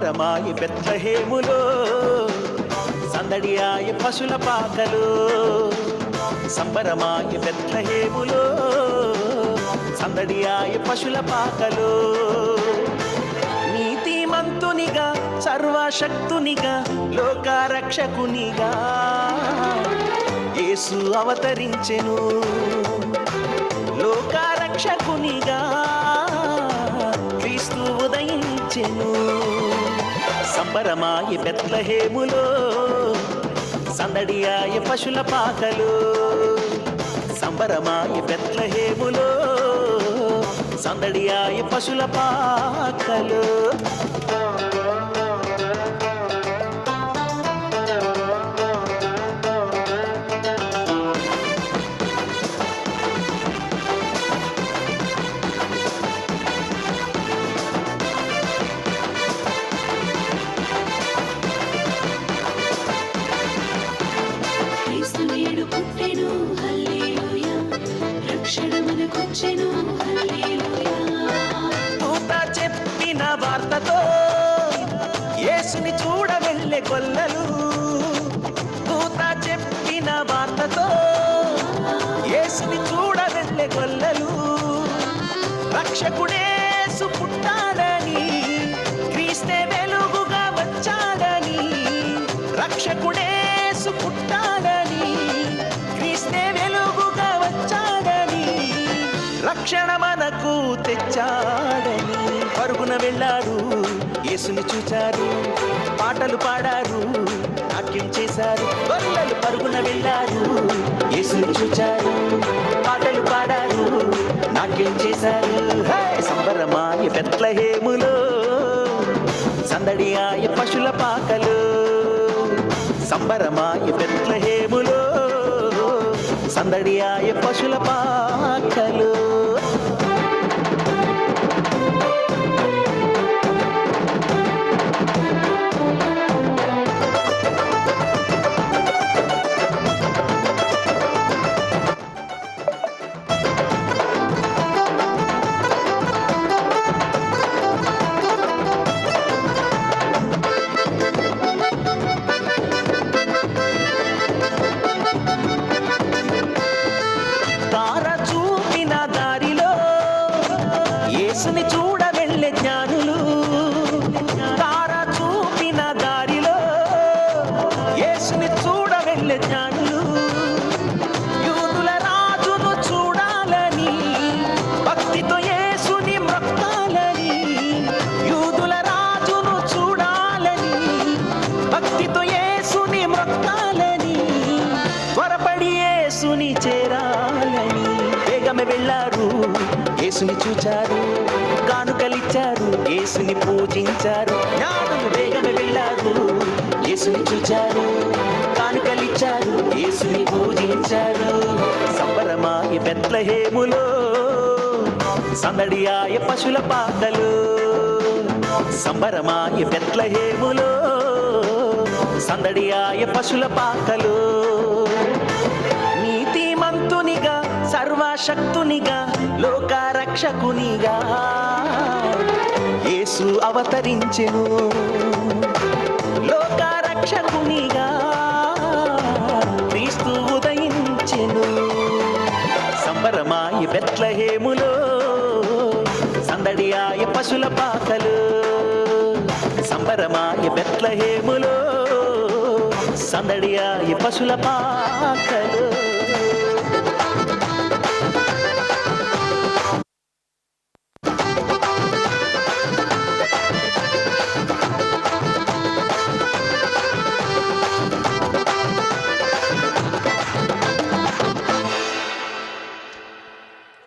సంబరమాయి బెత్లెహేములో, సందడియాయి పశుల పాకలు. సంబరమాయి బెత్లెహేములో, సందడియాయి పశుల పాకలు. నీతిమంతునిగా సర్వశక్తునిగా లోకరక్షకునిగా యేసు అవతరించెను. లోకరక్షకునిగా క్రీస్తు ఉదయించెను. సంబరమాయి బెత్లెహేములో, సందడియాయి పశుల పాకలు. సంబరమాయి బెత్లెహేములో, సందడియాయి పశుల పాకలు. దూత చెప్పిన వార్తతో యేసుని చూడ వెళ్ళే గొల్లలు. దూత చెప్పిన వార్తతో యేసుని చూడ వెళ్ళే గొల్లలు. రక్షకుడేసు పుట్టాడని, క్రీస్తే వెలుగుగా వచ్చాడని. రక్షకుడేసు పుట్టాడని, క్రీస్తే వెలుగుగా వచ్చాడని. రక్షణ మనకు తెచ్చాడని పరుగున వెళ్ళారు. యేసుని చూచారు, పాటలు పాడారు, నాట్యం చేశారు. గొల్లలు పరుగున వెళ్ళారు, యేసుని చూచారు, పాటలు పాడారు, నాట్యం చేశారు. సంబరమాయి బెత్లెహేములో, సందడియాయి పశుల పాకలు. సంబరమాయి బెత్లెహేములో, సందడియాయి పశుల పాకలు. యేసుని చూడ వెళ్ళే జ్ఞానులు. తార చూపిన దారిలో యేసుని చూడ వెళ్ళే జ్ఞానులు. యూదుల రాజును చూడాలని, భక్తితో యేసుని మొక్కాలని. యూదుల రాజును చూడాలని, భక్తితో యేసుని మొక్కాలని. త్వరపడి యేసుని చేరాలని వేగమే వెళ్ళారు. యేసుని చూచారు, కానుకలిచ్చారు, యేసుని పూజించారు. జ్ఞానులు వేగమే వెళ్ళారు. యేసుని చూచారు, కానుకలిచ్చారు, యేసుని పూజించారు. సంబరమాయి బెత్లెహేములో, సందడియాయి పశుల పాకలు. సంబరమాయి బెత్లెహేములో, సందడియాయి పశుల పాకలు. నీతిమంతునిగా సర్వశక్తునిగా లోకరక్షకునిగా యేసు అవతరించెను. లోకరక్షకునిగా క్రీస్తు ఉదయించెను. సంబరమాయి బెత్లెహేములో, సందడియాయి పశుల పాకలు. సంబరమాయి బెత్లెహేములో, సందడియాయి పశుల పాకలు.